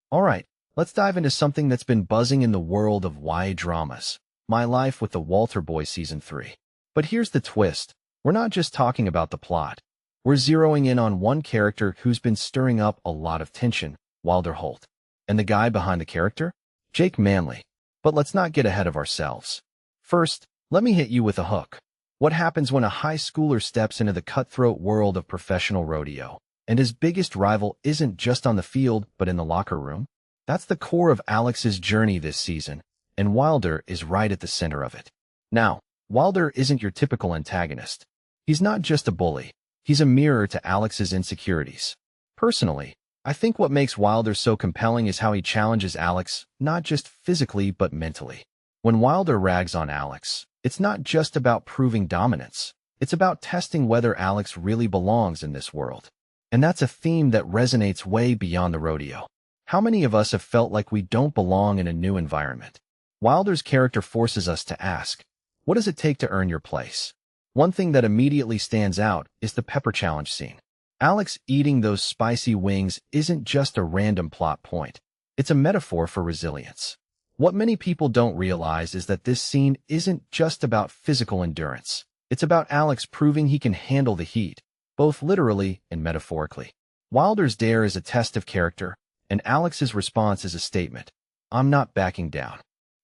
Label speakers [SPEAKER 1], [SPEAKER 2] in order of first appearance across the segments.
[SPEAKER 1] Alright, let's dive into something that's been buzzing in the world of YA dramas. My Life with the Walter Boy Season 3. But here's the twist. We're not just talking about the plot. We're zeroing in on one character who's been stirring up a lot of tension, Wylder Holt. And the guy behind the character? Jake Manley. But let's not get ahead of ourselves. First, let me hit you with a hook. What happens when a high schooler steps into the cutthroat world of professional rodeo, and his biggest rival isn't just on the field but in the locker room? That's the core of Alex's journey this season, and Wylder is right at the center of it. Now, Wylder isn't your typical antagonist. He's not just a bully. He's a mirror to Alex's insecurities. Personally, I think what makes Wylder so compelling is how he challenges Alex, not just physically but mentally. When Wylder rags on Alex, it's not just about proving dominance. It's about testing whether Alex really belongs in this world. And that's a theme that resonates way beyond the rodeo. How many of us have felt like we don't belong in a new environment? Wylder's character forces us to ask, what does it take to earn your place? One thing that immediately stands out is the pepper challenge scene. Alex eating those spicy wings isn't just a random plot point. It's a metaphor for resilience. What many people don't realize is that this scene isn't just about physical endurance. It's about Alex proving he can handle the heat, both literally and metaphorically. Wylder's dare is a test of character, and Alex's response is a statement. I'm not backing down.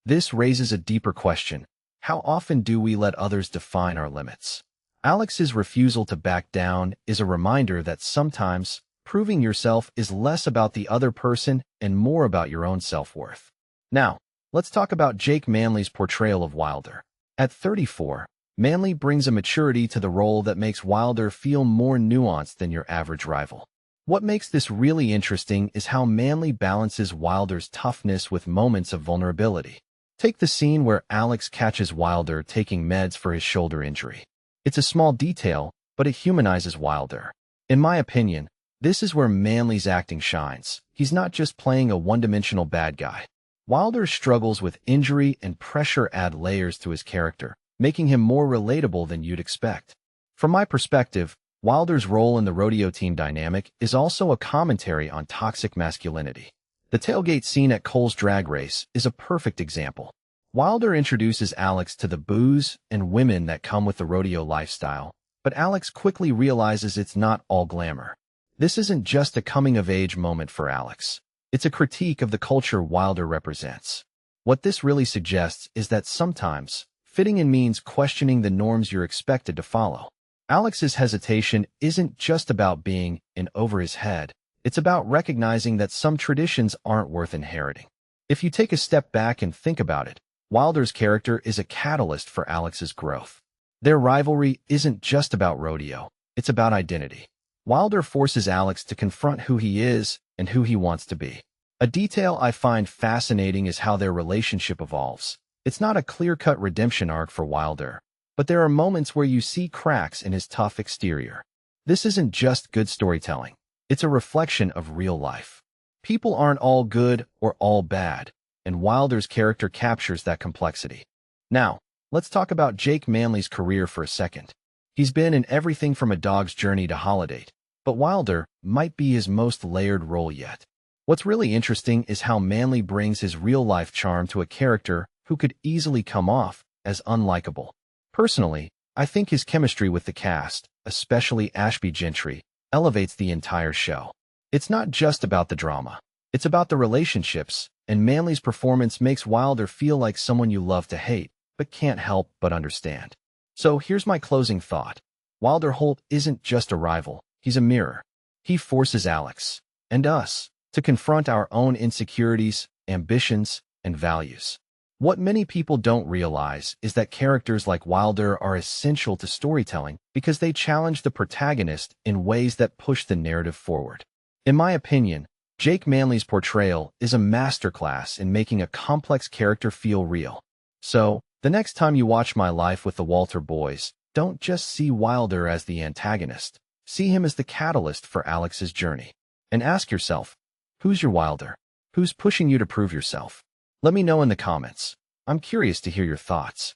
[SPEAKER 1] This raises a deeper question. How often do we let others define our limits? Alex's refusal to back down is a reminder that sometimes proving yourself is less about the other person and more about your own self-worth. Now, let's talk about Jake Manley's portrayal of Wylder. At 34, Manley brings a maturity to the role that makes Wylder feel more nuanced than your average rival. What makes this really interesting is how Manley balances Wylder's toughness with moments of vulnerability. Take the scene where Alex catches Wylder taking meds for his shoulder injury. It's a small detail, but it humanizes Wylder. In my opinion, this is where Manley's acting shines. He's not just playing a one-dimensional bad guy. Wylder's struggles with injury and pressure add layers to his character, making him more relatable than you'd expect. From my perspective, Wylder's role in the rodeo team dynamic is also a commentary on toxic masculinity. The tailgate scene at Cole's drag race is a perfect example. Wylder introduces Alex to the booze and women that come with the rodeo lifestyle, but Alex quickly realizes it's not all glamour. This isn't just a coming-of-age moment for Alex. It's a critique of the culture Wylder represents. What this really suggests is that sometimes, fitting in means questioning the norms you're expected to follow. Alex's hesitation isn't just about being in over his head. It's about recognizing that some traditions aren't worth inheriting. If you take a step back and think about it, Wylder's character is a catalyst for Alex's growth. Their rivalry isn't just about rodeo. It's about identity. Wylder forces Alex to confront who he is and who he wants to be. A detail I find fascinating is how their relationship evolves. It's not a clear-cut redemption arc for Wylder, but there are moments where you see cracks in his tough exterior. This isn't just good storytelling. It's a reflection of real life. People aren't all good or all bad, and Wylder's character captures that complexity. Now, let's talk about Jake Manley's career for a second. He's been in everything from A Dog's Journey to Holiday, but Wylder might be his most layered role yet. What's really interesting is how Manley brings his real-life charm to a character who could easily come off as unlikable. Personally, I think his chemistry with the cast, especially Ashby Gentry, elevates the entire show. It's not just about the drama. It's about the relationships, and Manley's performance makes Wylder feel like someone you love to hate, but can't help but understand. So here's my closing thought. Wylder Holt isn't just a rival. He's a mirror. He forces Alex, and us, to confront our own insecurities, ambitions, and values. What many people don't realize is that characters like Wylder are essential to storytelling because they challenge the protagonist in ways that push the narrative forward. In my opinion, Jake Manley's portrayal is a masterclass in making a complex character feel real. So, the next time you watch My Life with the Walter Boys, don't just see Wylder as the antagonist. See him as the catalyst for Alex's journey. And ask yourself, who's your Wylder? Who's pushing you to prove yourself? Let me know in the comments. I'm curious to hear your thoughts.